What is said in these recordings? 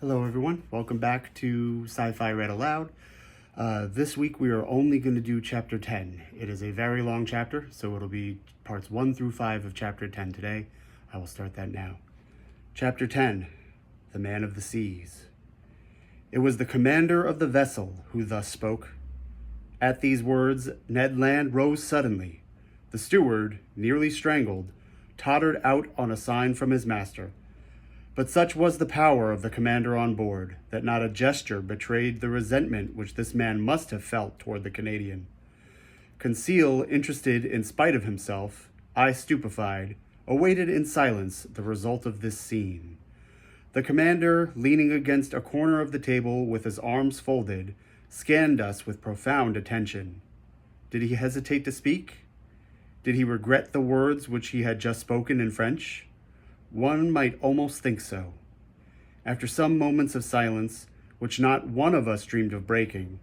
Hello everyone, welcome back to Sci-Fi Read Aloud. This week we are only going to do Chapter 10. It is a very long chapter, so it'll be parts 1 through 5 of Chapter 10 today. I will start that now. Chapter 10, The Man of the Seas. It was the commander of the vessel who thus spoke. At these words, Ned Land rose suddenly. The steward, nearly strangled, tottered out on a sign from his master. But such was the power of the commander on board that not a gesture betrayed the resentment which this man must have felt toward the Canadian. Conseil, interested in spite of himself, I stupefied, awaited in silence the result of this scene. The commander, leaning against a corner of the table with his arms folded, scanned us with profound attention. Did he hesitate to speak? Did he regret the words which he had just spoken in French? One might almost think so. After some moments of silence, which not one of us dreamed of breaking,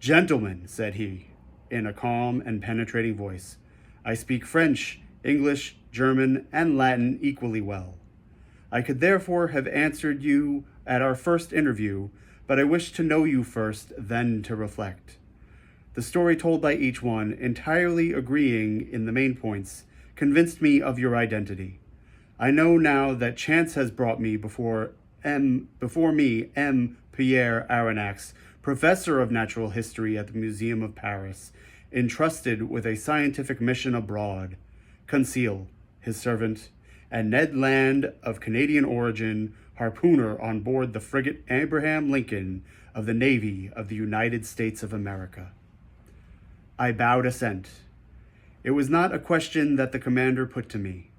"Gentlemen," said he, in a calm and penetrating voice, "I speak French, English, German, and Latin equally well. I could therefore have answered you at our first interview, but I wish to know you first, then to reflect. The story told by each one, entirely agreeing in the main points, convinced me of your identity. I know now that chance has brought me before M. Pierre Aronnax, professor of natural history at the Museum of Paris, entrusted with a scientific mission abroad, Conseil, his servant, and Ned Land, of Canadian origin, harpooner on board the frigate Abraham Lincoln of the Navy of the United States of America." I bowed assent. It was not a question that the commander put to me.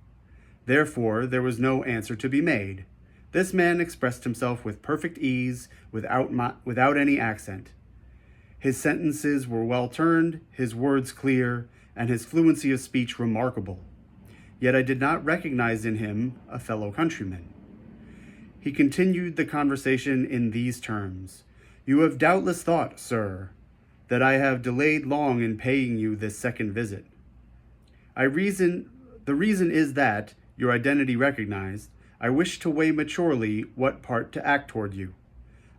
Therefore, there was no answer to be made. This man expressed himself with perfect ease, without any accent. His sentences were well turned, his words clear, and his fluency of speech remarkable. Yet I did not recognize in him a fellow countryman. He continued the conversation in these terms. "You have doubtless thought, sir, that I have delayed long in paying you this second visit. The reason is that, your identity recognized, I wish to weigh maturely what part to act toward you.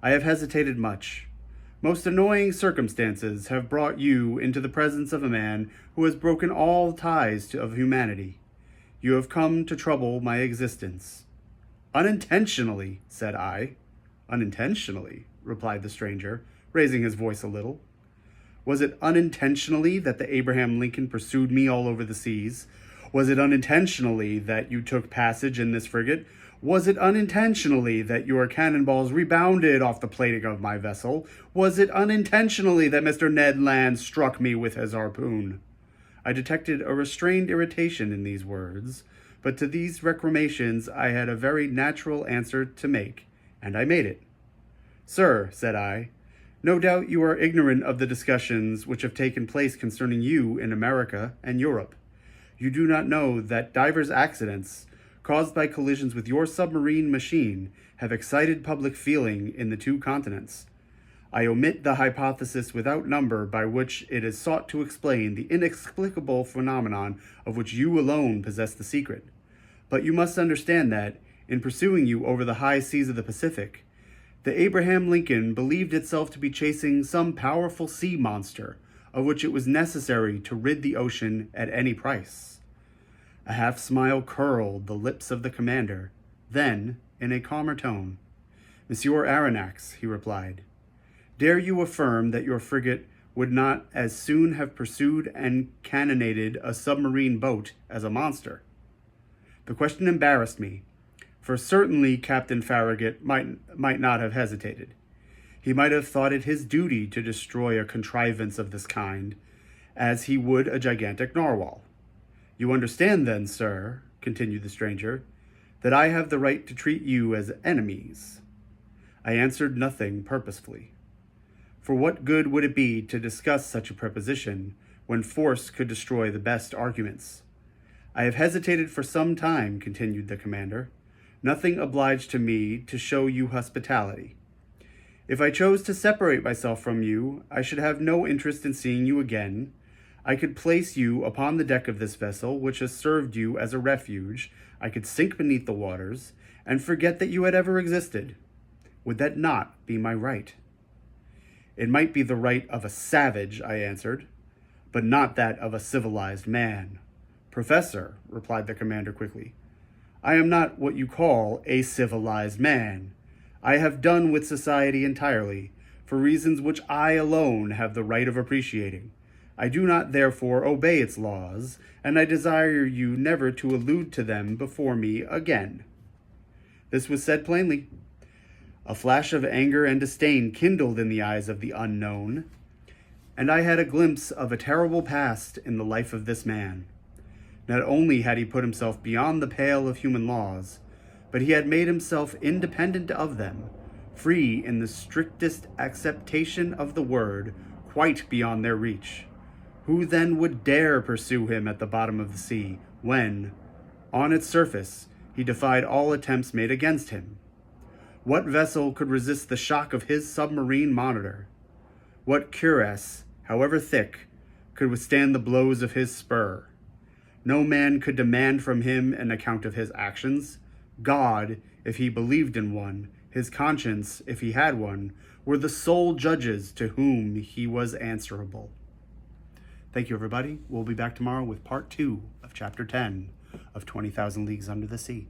I have hesitated much. Most annoying circumstances have brought you into the presence of a man who has broken all ties of humanity. You have come to trouble my existence." "Unintentionally," said I. "Unintentionally," replied the stranger, raising his voice a little. "Was it unintentionally that the Abraham Lincoln pursued me all over the seas? Was it unintentionally that you took passage in this frigate? Was it unintentionally that your cannonballs rebounded off the plating of my vessel? Was it unintentionally that Mr. Ned Land struck me with his harpoon?" I detected a restrained irritation in these words, but to these recriminations I had a very natural answer to make, and I made it. "Sir," said I, "no doubt you are ignorant of the discussions which have taken place concerning you in America and Europe. You do not know that divers accidents, caused by collisions with your submarine machine, have excited public feeling in the two continents. I omit the hypothesis without number by which it is sought to explain the inexplicable phenomenon of which you alone possess the secret. But you must understand that, in pursuing you over the high seas of the Pacific, the Abraham Lincoln believed itself to be chasing some powerful sea monster, of which it was necessary to rid the ocean at any price." A half-smile curled the lips of the commander. Then, in a calmer tone, "Monsieur Aronnax," he replied, "dare you affirm that your frigate would not as soon have pursued and cannonaded a submarine boat as a monster?" The question embarrassed me, for certainly Captain Farragut might not have hesitated. He might have thought it his duty to destroy a contrivance of this kind, as he would a gigantic narwhal. "You understand then, sir," continued the stranger, "that I have the right to treat you as enemies." I answered nothing purposefully. For what good would it be to discuss such a proposition when force could destroy the best arguments? "I have hesitated for some time," continued the commander. "Nothing obliged to me to show you hospitality. If I chose to separate myself from you, I should have no interest in seeing you again. I could place you upon the deck of this vessel, which has served you as a refuge. I could sink beneath the waters, and forget that you had ever existed. Would that not be my right? It might be the right of a savage, I answered, but not that of a civilized man. Professor, replied the commander quickly, I am not what you call a civilized man. I have done with society entirely, for reasons which I alone have the right of appreciating. I do not therefore obey its laws, and I desire you never to allude to them before me again. This was said plainly. A flash of anger and disdain kindled in the eyes of the unknown, and I had a glimpse of a terrible past in the life of this man. Not only had he put himself beyond the pale of human laws, but he had made himself independent of them, free in the strictest acceptation of the word, quite beyond their reach. Who then would dare pursue him at the bottom of the sea, when, on its surface, he defied all attempts made against him? What vessel could resist the shock of his submarine monitor? What cuirass, however thick, could withstand the blows of his spur? No man could demand from him an account of his actions. God, if he believed in one, his conscience, if he had one, were the sole judges to whom he was answerable. Thank you, everybody. We'll be back tomorrow with part 2 of Chapter 10 of 20,000 Leagues Under the Sea.